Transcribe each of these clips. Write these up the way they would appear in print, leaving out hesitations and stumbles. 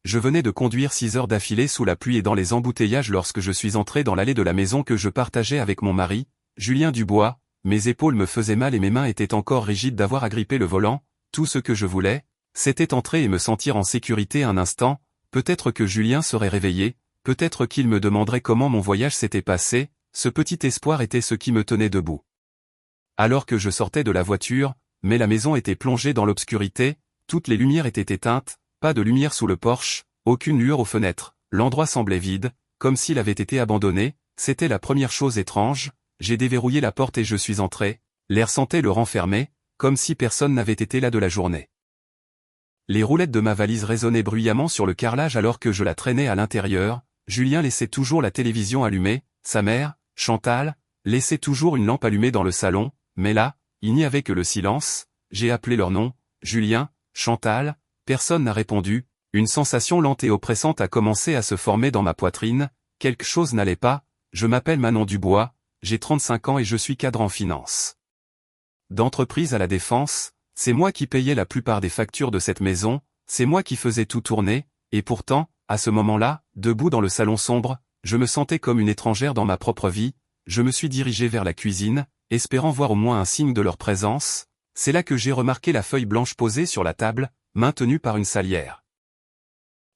Je venais de conduire 6 heures d'affilée sous la pluie et dans les embouteillages lorsque je suis entré dans l'allée de la maison que je partageais avec mon mari, Julien Dubois. Mes épaules me faisaient mal et mes mains étaient encore rigides d'avoir agrippé le volant. Tout ce que je voulais, c'était entrer et me sentir en sécurité un instant. Peut-être que Julien serait réveillé, peut-être qu'il me demanderait comment mon voyage s'était passé. Ce petit espoir était ce qui me tenait debout. Alors que je sortais de la voiture, mais la maison était plongée dans l'obscurité, toutes les lumières étaient éteintes, pas de lumière sous le porche, aucune lueur aux fenêtres, l'endroit semblait vide, comme s'il avait été abandonné. C'était la première chose étrange. J'ai déverrouillé la porte et je suis entré. L'air sentait le renfermer, comme si personne n'avait été là de la journée. Les roulettes de ma valise résonnaient bruyamment sur le carrelage alors que je la traînais à l'intérieur. Julien laissait toujours la télévision allumée, sa mère, Chantal, laissait toujours une lampe allumée dans le salon, mais là, il n'y avait que le silence. J'ai appelé leur nom, Julien, Chantal, personne n'a répondu. Une sensation lente et oppressante a commencé à se former dans ma poitrine. Quelque chose n'allait pas. Je m'appelle Manon Dubois, j'ai 35 ans et je suis cadre en finance. D'entreprise à la défense, c'est moi qui payais la plupart des factures de cette maison, c'est moi qui faisais tout tourner, et pourtant, à ce moment-là, debout dans le salon sombre, je me sentais comme une étrangère dans ma propre vie. Je me suis dirigé vers la cuisine, espérant voir au moins un signe de leur présence. C'est là que j'ai remarqué la feuille blanche posée sur la table, maintenue par une salière.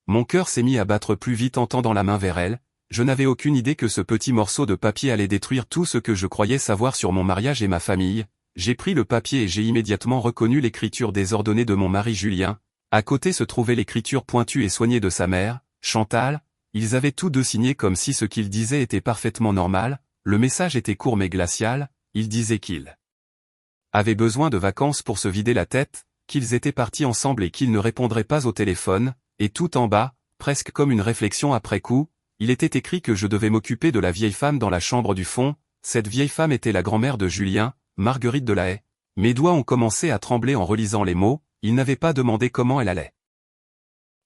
Mon cœur s'est mis à battre plus vite en tendant la main vers elle. Je n'avais aucune idée que ce petit morceau de papier allait détruire tout ce que je croyais savoir sur mon mariage et ma famille. J'ai pris le papier et j'ai immédiatement reconnu l'écriture désordonnée de mon mari Julien. À côté se trouvait l'écriture pointue et soignée de sa mère, Chantal. Ils avaient tous deux signé comme si ce qu'ils disaient était parfaitement normal. Le message était court mais glacial. Ils disaient qu'ils avaient besoin de vacances pour se vider la tête, qu'ils étaient partis ensemble et qu'ils ne répondraient pas au téléphone, et tout en bas, presque comme une réflexion après coup, il était écrit que je devais m'occuper de la vieille femme dans la chambre du fond. Cette vieille femme était la grand-mère de Julien, Marguerite Delahaye. Mes doigts ont commencé à trembler en relisant les mots. Il n'avait pas demandé comment elle allait.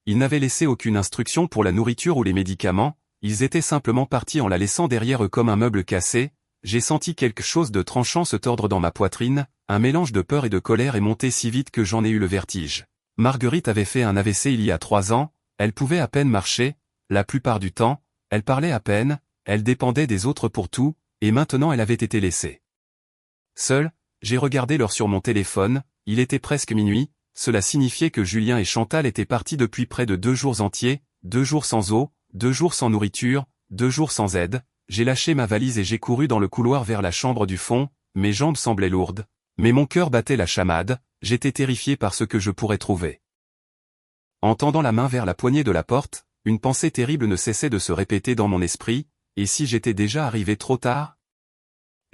Il n'avait laissé aucune instruction pour la nourriture ou les médicaments, ils étaient simplement partis en la laissant derrière eux comme un meuble cassé. J'ai senti quelque chose de tranchant se tordre dans ma poitrine, un mélange de peur et de colère est monté si vite que j'en ai eu le vertige. Marguerite avait fait un AVC il y a 3 ans, elle pouvait à peine marcher, la plupart du temps, elle parlait à peine, elle dépendait des autres pour tout, et maintenant elle avait été laissée seule. J'ai regardé l'heure sur mon téléphone, il était presque minuit, cela signifiait que Julien et Chantal étaient partis depuis près de 2 jours entiers, 2 jours sans eau, 2 jours sans nourriture, 2 jours sans aide. J'ai lâché ma valise et j'ai couru dans le couloir vers la chambre du fond, mes jambes semblaient lourdes, mais mon cœur battait la chamade, j'étais terrifié par ce que je pourrais trouver. En tendant la main vers la poignée de la porte, une pensée terrible ne cessait de se répéter dans mon esprit, et si j'étais déjà arrivé trop tard?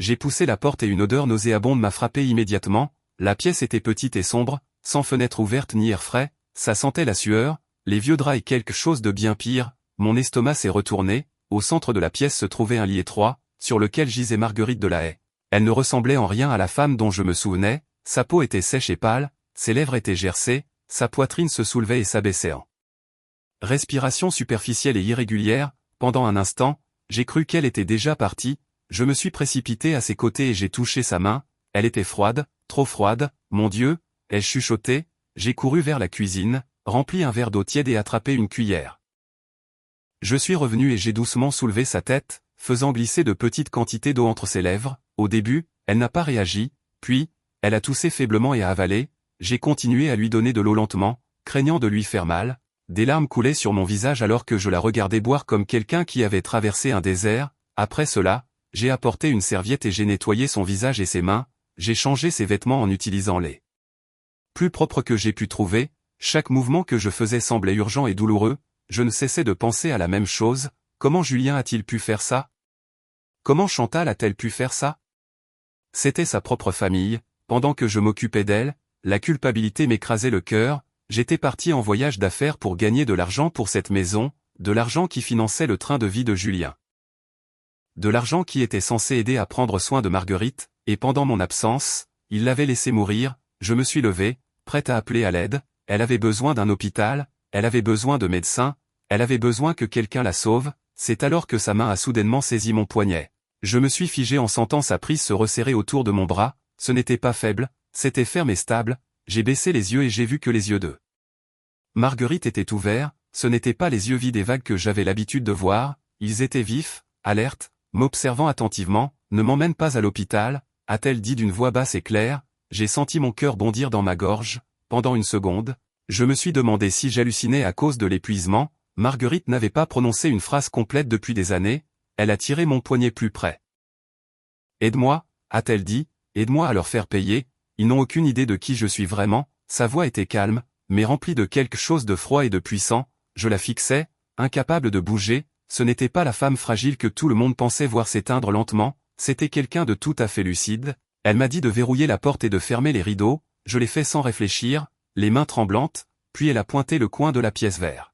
J'ai poussé la porte et une odeur nauséabonde m'a frappé immédiatement. La pièce était petite et sombre, sans fenêtre ouverte ni air frais, ça sentait la sueur, les vieux draps et quelque chose de bien pire. Mon estomac s'est retourné. Au centre de la pièce se trouvait un lit étroit, sur lequel gisait Marguerite Delahaye. Elle ne ressemblait en rien à la femme dont je me souvenais, sa peau était sèche et pâle, ses lèvres étaient gercées, sa poitrine se soulevait et s'abaissait en respiration superficielle et irrégulière. Pendant un instant, j'ai cru qu'elle était déjà partie. Je me suis précipité à ses côtés et j'ai touché sa main. Elle était froide, trop froide, mon Dieu, elle chuchotait. J'ai couru vers la cuisine, rempli un verre d'eau tiède et attrapé une cuillère. Je suis revenu et j'ai doucement soulevé sa tête, faisant glisser de petites quantités d'eau entre ses lèvres. Au début, elle n'a pas réagi, puis, elle a toussé faiblement et a avalé. J'ai continué à lui donner de l'eau lentement, craignant de lui faire mal. Des larmes coulaient sur mon visage alors que je la regardais boire comme quelqu'un qui avait traversé un désert. Après cela, j'ai apporté une serviette et j'ai nettoyé son visage et ses mains. J'ai changé ses vêtements en utilisant les plus propres que j'ai pu trouver. Chaque mouvement que je faisais semblait urgent et douloureux. Je ne cessais de penser à la même chose. Comment Julien a-t-il pu faire ça? Comment Chantal a-t-elle pu faire ça? C'était sa propre famille. Pendant que je m'occupais d'elle, la culpabilité m'écrasait le cœur. J'étais parti en voyage d'affaires pour gagner de l'argent pour cette maison, de l'argent qui finançait le train de vie de Julien. De l'argent qui était censé aider à prendre soin de Marguerite, et pendant mon absence, il l'avait laissée mourir. Je me suis levé, prêt à appeler à l'aide. Elle avait besoin d'un hôpital, elle avait besoin de médecins, elle avait besoin que quelqu'un la sauve. C'est alors que sa main a soudainement saisi mon poignet. Je me suis figé en sentant sa prise se resserrer autour de mon bras. Ce n'était pas faible, c'était ferme et stable. J'ai baissé les yeux et j'ai vu que les yeux de Marguerite étaient ouverts, ce n'étaient pas les yeux vides et vagues que j'avais l'habitude de voir, ils étaient vifs, alertes, m'observant attentivement. Ne m'emmène pas à l'hôpital, a-t-elle dit d'une voix basse et claire. J'ai senti mon cœur bondir dans ma gorge. Pendant une seconde, je me suis demandé si j'hallucinais à cause de l'épuisement. Marguerite n'avait pas prononcé une phrase complète depuis des années, elle a tiré mon poignet plus près. Aide-moi, a-t-elle dit, aide-moi à leur faire payer, ils n'ont aucune idée de qui je suis vraiment. Sa voix était calme, mais remplie de quelque chose de froid et de puissant. Je la fixais, incapable de bouger. Ce n'était pas la femme fragile que tout le monde pensait voir s'éteindre lentement, c'était quelqu'un de tout à fait lucide. Elle m'a dit de verrouiller la porte et de fermer les rideaux, je l'ai fait sans réfléchir, les mains tremblantes, puis elle a pointé le coin de la pièce vers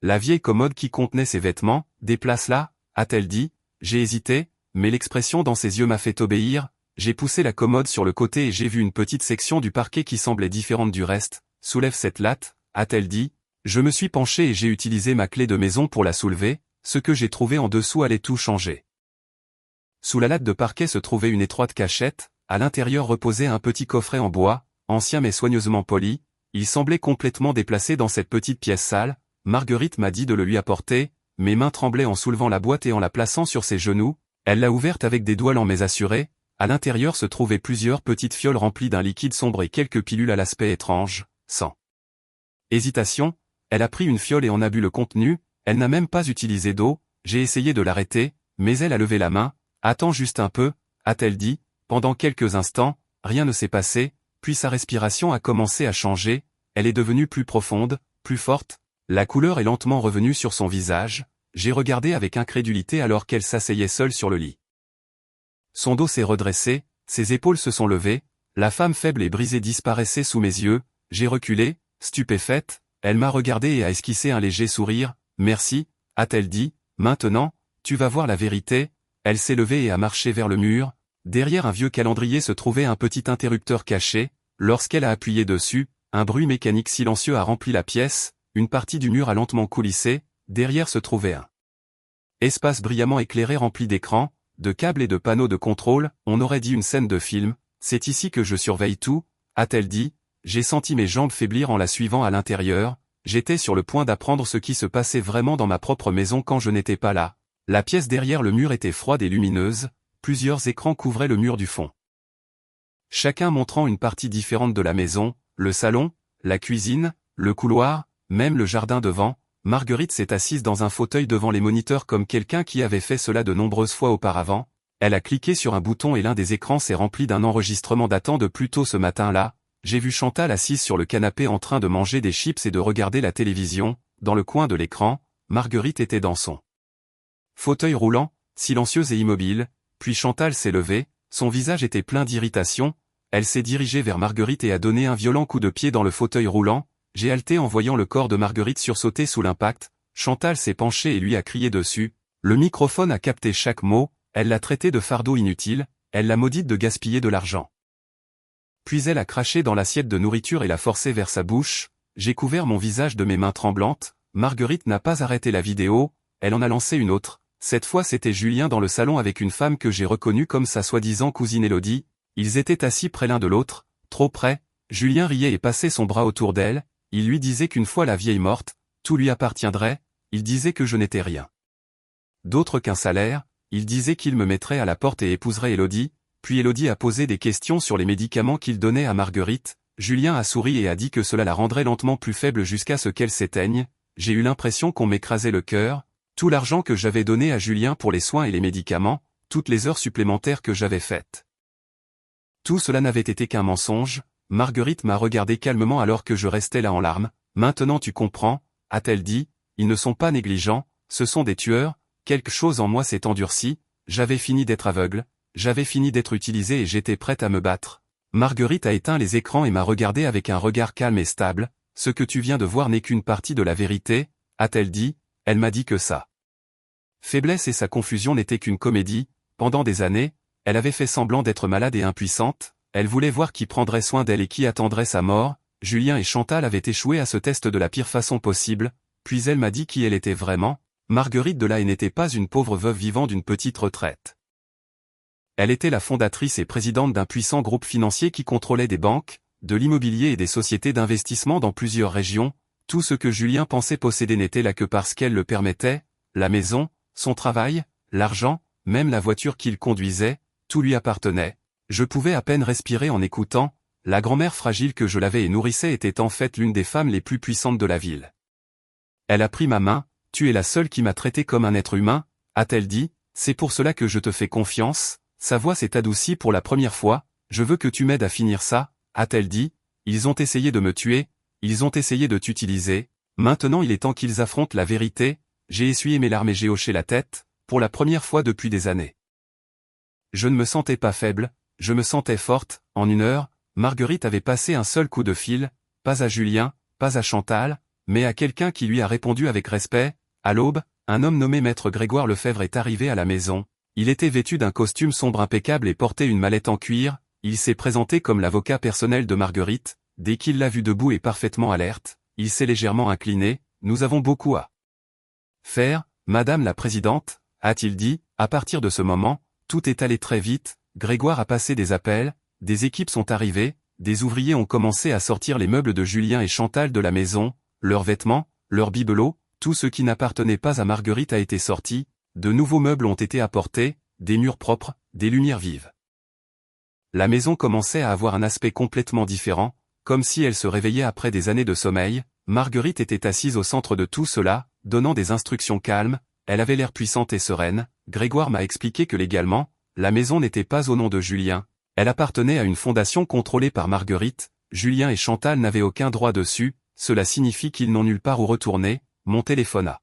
la vieille commode qui contenait ses vêtements. Déplace-la, a-t-elle dit. J'ai hésité, mais l'expression dans ses yeux m'a fait obéir. J'ai poussé la commode sur le côté et j'ai vu une petite section du parquet qui semblait différente du reste. Soulève cette latte, a-t-elle dit. Je me suis penché et j'ai utilisé ma clé de maison pour la soulever, ce que j'ai trouvé en dessous allait tout changer. Sous la latte de parquet se trouvait une étroite cachette, à l'intérieur reposait un petit coffret en bois, ancien mais soigneusement poli. Il semblait complètement déplacé dans cette petite pièce sale. Marguerite m'a dit de le lui apporter, mes mains tremblaient en soulevant la boîte et en la plaçant sur ses genoux. Elle l'a ouverte avec des doigts lents mais assurés. À l'intérieur se trouvaient plusieurs petites fioles remplies d'un liquide sombre et quelques pilules à l'aspect étrange. Sans hésitation, elle a pris une fiole et en a bu le contenu. Elle n'a même pas utilisé d'eau. J'ai essayé de l'arrêter, mais elle a levé la main. Attends juste un peu, a-t-elle dit. Pendant quelques instants, rien ne s'est passé, puis sa respiration a commencé à changer. Elle est devenue plus profonde, plus forte. La couleur est lentement revenue sur son visage. J'ai regardé avec incrédulité alors qu'elle s'asseyait seule sur le lit. Son dos s'est redressé, ses épaules se sont levées, la femme faible et brisée disparaissait sous mes yeux. J'ai reculé, stupéfaite. Elle m'a regardé et a esquissé un léger sourire. Merci, a-t-elle dit. Maintenant, tu vas voir la vérité. Elle s'est levée et a marché vers le mur. Derrière un vieux calendrier se trouvait un petit interrupteur caché. Lorsqu'elle a appuyé dessus, un bruit mécanique silencieux a rempli la pièce. Une partie du mur a lentement coulissé. Derrière se trouvait un espace brillamment éclairé rempli d'écrans, de câbles et de panneaux de contrôle. On aurait dit une scène de film. C'est ici que je surveille tout, a-t-elle dit. J'ai senti mes jambes faiblir en la suivant à l'intérieur. J'étais sur le point d'apprendre ce qui se passait vraiment dans ma propre maison quand je n'étais pas là. La pièce derrière le mur était froide et lumineuse. Plusieurs écrans couvraient le mur du fond, chacun montrant une partie différente de la maison, le salon, la cuisine, le couloir, même le jardin devant. Marguerite s'est assise dans un fauteuil devant les moniteurs comme quelqu'un qui avait fait cela de nombreuses fois auparavant. Elle a cliqué sur un bouton et l'un des écrans s'est rempli d'un enregistrement datant de plus tôt ce matin-là. J'ai vu Chantal assise sur le canapé en train de manger des chips et de regarder la télévision. Dans le coin de l'écran, Marguerite était dans son fauteuil roulant, silencieuse et immobile. Puis Chantal s'est levée, son visage était plein d'irritation. Elle s'est dirigée vers Marguerite et a donné un violent coup de pied dans le fauteuil roulant. J'ai halté en voyant le corps de Marguerite sursauter sous l'impact. Chantal s'est penchée et lui a crié dessus. Le microphone a capté chaque mot. Elle l'a traité de fardeau inutile. Elle l'a maudite de gaspiller de l'argent. Puis elle a craché dans l'assiette de nourriture et l'a forcé vers sa bouche. J'ai couvert mon visage de mes mains tremblantes. Marguerite n'a pas arrêté la vidéo. Elle en a lancé une autre. Cette fois c'était Julien dans le salon avec une femme que j'ai reconnue comme sa soi-disant cousine Élodie. Ils étaient assis près l'un de l'autre, trop près. Julien riait et passait son bras autour d'elle. Il lui disait qu'une fois la vieille morte, tout lui appartiendrait. Il disait que je n'étais rien d'autre qu'un salaire. Il disait qu'il me mettrait à la porte et épouserait Élodie. Puis Élodie a posé des questions sur les médicaments qu'il donnait à Marguerite. Julien a souri et a dit que cela la rendrait lentement plus faible jusqu'à ce qu'elle s'éteigne. J'ai eu l'impression qu'on m'écrasait le cœur. Tout l'argent que j'avais donné à Julien pour les soins et les médicaments, toutes les heures supplémentaires que j'avais faites. Tout cela n'avait été qu'un mensonge. Marguerite m'a regardé calmement alors que je restais là en larmes. Maintenant tu comprends, a-t-elle dit, ils ne sont pas négligents, ce sont des tueurs. Quelque chose en moi s'est endurci, j'avais fini d'être aveugle, j'avais fini d'être utilisé et j'étais prête à me battre. Marguerite a éteint les écrans et m'a regardé avec un regard calme et stable. Ce que tu viens de voir n'est qu'une partie de la vérité, a-t-elle dit. Elle m'a dit que sa faiblesse et sa confusion n'étaient qu'une comédie. Pendant des années, elle avait fait semblant d'être malade et impuissante. Elle voulait voir qui prendrait soin d'elle et qui attendrait sa mort. Julien et Chantal avaient échoué à ce test de la pire façon possible. Puis elle m'a dit qui elle était vraiment. Marguerite Delahaye n'était pas une pauvre veuve vivant d'une petite retraite. Elle était la fondatrice et présidente d'un puissant groupe financier qui contrôlait des banques, de l'immobilier et des sociétés d'investissement dans plusieurs régions. Tout ce que Julien pensait posséder n'était là que parce qu'elle le permettait, la maison, son travail, l'argent, même la voiture qu'il conduisait, tout lui appartenait. Je pouvais à peine respirer en écoutant, la grand-mère fragile que je l'avais et nourrissais était en fait l'une des femmes les plus puissantes de la ville. Elle a pris ma main, tu es la seule qui m'a traité comme un être humain, a-t-elle dit, c'est pour cela que je te fais confiance, sa voix s'est adoucie pour la première fois, je veux que tu m'aides à finir ça, a-t-elle dit, ils ont essayé de me tuer, ils ont essayé de t'utiliser, maintenant il est temps qu'ils affrontent la vérité, j'ai essuyé mes larmes et j'ai hoché la tête, pour la première fois depuis des années. Je ne me sentais pas faible, je me sentais forte, en 1 heure, Marguerite avait passé un seul coup de fil, pas à Julien, pas à Chantal, mais à quelqu'un qui lui a répondu avec respect. À l'aube, un homme nommé Maître Grégoire Lefebvre est arrivé à la maison, il était vêtu d'un costume sombre impeccable et portait une mallette en cuir, il s'est présenté comme l'avocat personnel de Marguerite, dès qu'il l'a vu debout et parfaitement alerte, il s'est légèrement incliné, nous avons beaucoup à faire, Madame la Présidente, a-t-il dit, à partir de ce moment, tout est allé très vite, Grégoire a passé des appels, des équipes sont arrivées, des ouvriers ont commencé à sortir les meubles de Julien et Chantal de la maison, leurs vêtements, leurs bibelots, tout ce qui n'appartenait pas à Marguerite a été sorti, de nouveaux meubles ont été apportés, des murs propres, des lumières vives. La maison commençait à avoir un aspect complètement différent, comme si elle se réveillait après des années de sommeil, Marguerite était assise au centre de tout cela, donnant des instructions calmes, elle avait l'air puissante et sereine, Grégoire m'a expliqué que légalement, la maison n'était pas au nom de Julien, elle appartenait à une fondation contrôlée par Marguerite, Julien et Chantal n'avaient aucun droit dessus, cela signifie qu'ils n'ont nulle part où retourner, mon téléphone a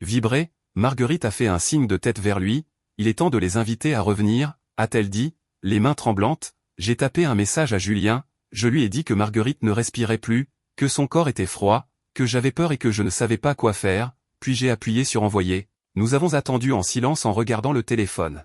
vibré, Marguerite a fait un signe de tête vers lui, il est temps de les inviter à revenir, a-t-elle dit, les mains tremblantes, j'ai tapé un message à Julien, je lui ai dit que Marguerite ne respirait plus, que son corps était froid, que j'avais peur et que je ne savais pas quoi faire, puis j'ai appuyé sur envoyer, nous avons attendu en silence en regardant le téléphone.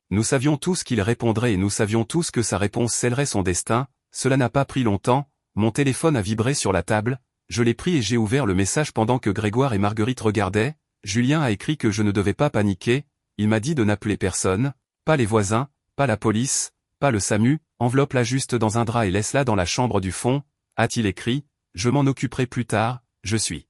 Nous savions tous qu'il répondrait et nous savions tous que sa réponse scellerait son destin, cela n'a pas pris longtemps, mon téléphone a vibré sur la table, je l'ai pris et j'ai ouvert le message pendant que Grégoire et Marguerite regardaient, Julien a écrit que je ne devais pas paniquer, il m'a dit de n'appeler personne, pas les voisins, pas la police, pas le SAMU, enveloppe-la juste dans un drap et laisse-la dans la chambre du fond, a-t-il écrit, je m'en occuperai plus tard, je suis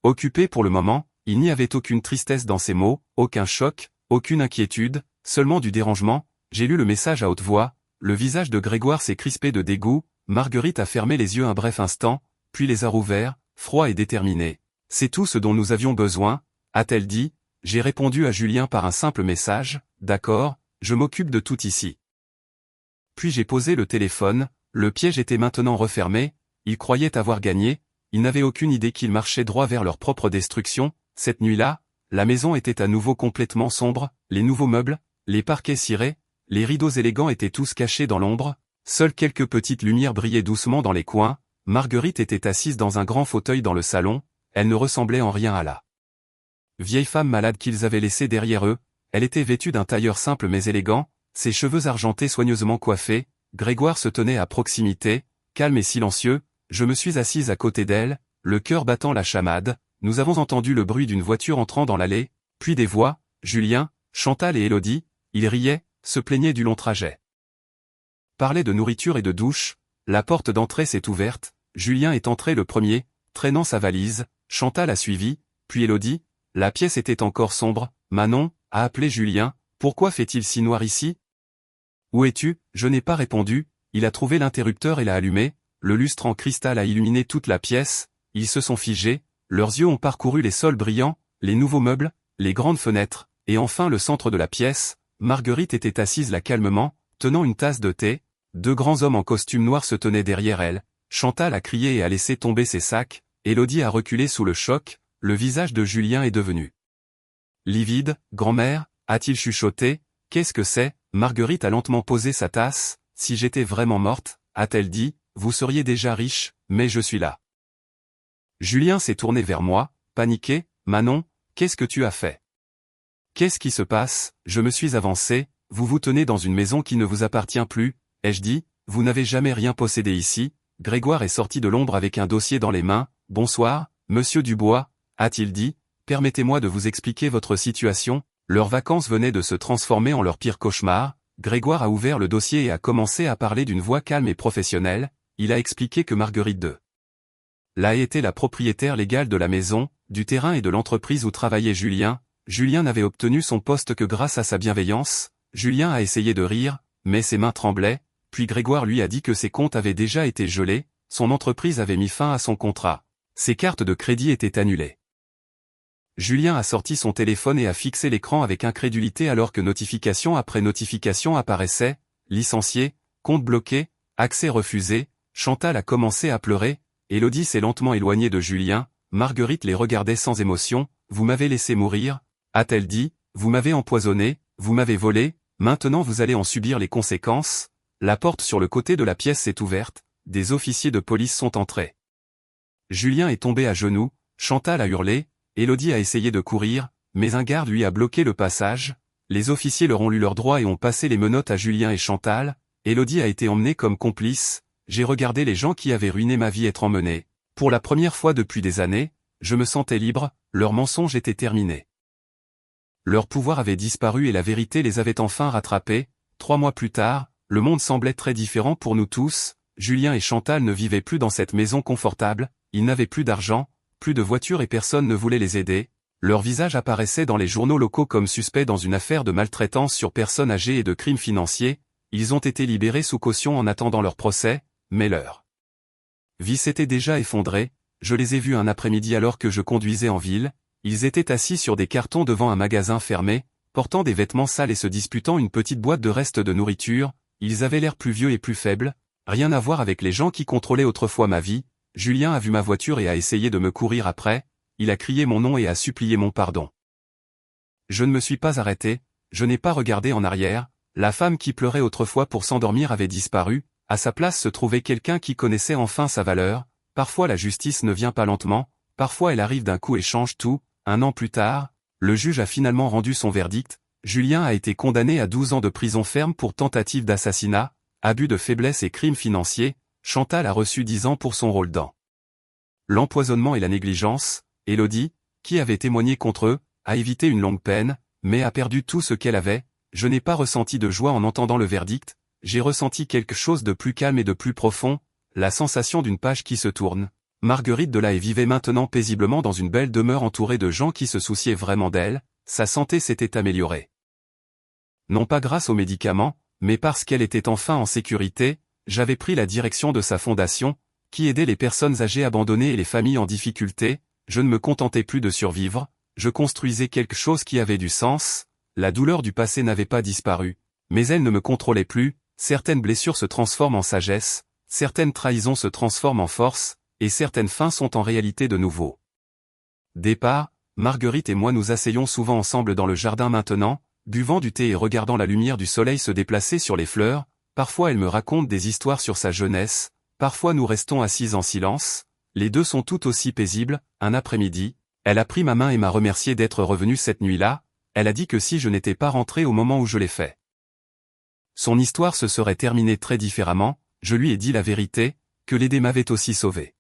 occupé pour le moment, il n'y avait aucune tristesse dans ces mots, aucun choc, aucune inquiétude, seulement du dérangement, j'ai lu le message à haute voix, le visage de Grégoire s'est crispé de dégoût, Marguerite a fermé les yeux un bref instant, puis les a rouverts, froid et déterminé. C'est tout ce dont nous avions besoin, a-t-elle dit, j'ai répondu à Julien par un simple message, d'accord, je m'occupe de tout ici. Puis j'ai posé le téléphone, le piège était maintenant refermé, ils croyaient avoir gagné, ils n'avaient aucune idée qu'ils marchaient droit vers leur propre destruction, cette nuit-là, la maison était à nouveau complètement sombre, les nouveaux meubles, les parquets cirés, les rideaux élégants étaient tous cachés dans l'ombre, seules quelques petites lumières brillaient doucement dans les coins, Marguerite était assise dans un grand fauteuil dans le salon, elle ne ressemblait en rien à la vieille femme malade qu'ils avaient laissée derrière eux, elle était vêtue d'un tailleur simple mais élégant, ses cheveux argentés soigneusement coiffés, Grégoire se tenait à proximité, calme et silencieux, je me suis assise à côté d'elle, le cœur battant la chamade, nous avons entendu le bruit d'une voiture entrant dans l'allée, puis des voix, Julien, Chantal et Élodie, ils riaient, se plaignaient du long trajet. Parlaient de nourriture et de douche, la porte d'entrée s'est ouverte, Julien est entré le premier, traînant sa valise, Chantal a suivi, puis Élodie, la pièce était encore sombre, Manon, a appelé Julien, pourquoi fait-il si noir ici? Où es-tu? Je n'ai pas répondu, il a trouvé l'interrupteur et l'a allumé, le lustre en cristal a illuminé toute la pièce, ils se sont figés, leurs yeux ont parcouru les sols brillants, les nouveaux meubles, les grandes fenêtres, et enfin le centre de la pièce, Marguerite était assise là calmement, tenant une tasse de thé, 2 grands hommes en costume noir se tenaient derrière elle, Chantal a crié et a laissé tomber ses sacs, Élodie a reculé sous le choc, le visage de Julien est devenu livide, grand-mère, a-t-il chuchoté, qu'est-ce que c'est, Marguerite a lentement posé sa tasse, si j'étais vraiment morte, a-t-elle dit, vous seriez déjà riche, mais je suis là. Julien s'est tourné vers moi, paniqué, Manon, qu'est-ce que tu as fait? Qu'est-ce qui se passe? Je me suis avancé, vous vous tenez dans une maison qui ne vous appartient plus, ai-je dit, vous n'avez jamais rien possédé ici, Grégoire est sorti de l'ombre avec un dossier dans les mains, bonsoir, monsieur Dubois, a-t-il dit, permettez-moi de vous expliquer votre situation, leurs vacances venaient de se transformer en leur pire cauchemar, Grégoire a ouvert le dossier et a commencé à parler d'une voix calme et professionnelle, il a expliqué que Marguerite II La Haye était la propriétaire légale de la maison, du terrain et de l'entreprise où travaillait Julien. Julien n'avait obtenu son poste que grâce à sa bienveillance. Julien a essayé de rire, mais ses mains tremblaient, puis Grégoire lui a dit que ses comptes avaient déjà été gelés, son entreprise avait mis fin à son contrat. Ses cartes de crédit étaient annulées. Julien a sorti son téléphone et a fixé l'écran avec incrédulité alors que notification après notification apparaissait, licencié, compte bloqué, accès refusé. Chantal a commencé à pleurer, Élodie s'est lentement éloignée de Julien, Marguerite les regardait sans émotion. Vous m'avez laissé mourir, a-t-elle dit, vous m'avez empoisonné, vous m'avez volé, maintenant vous allez en subir les conséquences. La porte sur le côté de la pièce s'est ouverte, des officiers de police sont entrés. Julien est tombé à genoux, Chantal a hurlé, Élodie a essayé de courir, mais un garde lui a bloqué le passage. Les officiers leur ont lu leurs droits et ont passé les menottes à Julien et Chantal. Élodie a été emmenée comme complice. J'ai regardé les gens qui avaient ruiné ma vie être emmenés. Pour la première fois depuis des années, je me sentais libre, leur mensonge était terminé. Leur pouvoir avait disparu et la vérité les avait enfin rattrapés. 3 mois plus tard, le monde semblait très différent pour nous tous. Julien et Chantal ne vivaient plus dans cette maison confortable, ils n'avaient plus d'argent, plus de voiture et personne ne voulait les aider. Leur visage apparaissait dans les journaux locaux comme suspects dans une affaire de maltraitance sur personnes âgées et de crimes financiers. Ils ont été libérés sous caution en attendant leur procès, mais leur vie s'était déjà effondrée. Je les ai vus un après-midi alors que je conduisais en ville. Ils étaient assis sur des cartons devant un magasin fermé, portant des vêtements sales et se disputant une petite boîte de restes de nourriture. Ils avaient l'air plus vieux et plus faibles, rien à voir avec les gens qui contrôlaient autrefois ma vie. Julien a vu ma voiture et a essayé de me courir après, il a crié mon nom et a supplié mon pardon. Je ne me suis pas arrêté, je n'ai pas regardé en arrière, la femme qui pleurait autrefois pour s'endormir avait disparu, à sa place se trouvait quelqu'un qui connaissait enfin sa valeur. Parfois la justice ne vient pas lentement, parfois elle arrive d'un coup et change tout. 1 an plus tard, le juge a finalement rendu son verdict. Julien a été condamné à 12 ans de prison ferme pour tentative d'assassinat, abus de faiblesse et crimes financiers. Chantal a reçu 10 ans pour son rôle dans l'empoisonnement et la négligence. Élodie, qui avait témoigné contre eux, a évité une longue peine, mais a perdu tout ce qu'elle avait. Je n'ai pas ressenti de joie en entendant le verdict, j'ai ressenti quelque chose de plus calme et de plus profond, la sensation d'une page qui se tourne. Marguerite de la Haye vivait maintenant paisiblement dans une belle demeure entourée de gens qui se souciaient vraiment d'elle, sa santé s'était améliorée. Non pas grâce aux médicaments, mais parce qu'elle était enfin en sécurité. J'avais pris la direction de sa fondation, qui aidait les personnes âgées abandonnées et les familles en difficulté. Je ne me contentais plus de survivre, je construisais quelque chose qui avait du sens. La douleur du passé n'avait pas disparu, mais elle ne me contrôlait plus. Certaines blessures se transforment en sagesse, certaines trahisons se transforment en force, et certaines fins sont en réalité de nouveaux départs. Marguerite et moi nous asseyons souvent ensemble dans le jardin maintenant, buvant du thé et regardant la lumière du soleil se déplacer sur les fleurs. Parfois elle me raconte des histoires sur sa jeunesse, parfois nous restons assis en silence. Les deux sont tout aussi paisibles. Un après-midi, elle a pris ma main et m'a remercié d'être revenue cette nuit-là. Elle a dit que si je n'étais pas rentré au moment où je l'ai fait, son histoire se serait terminée très différemment. Je lui ai dit la vérité, que l'aider m'avait aussi sauvé.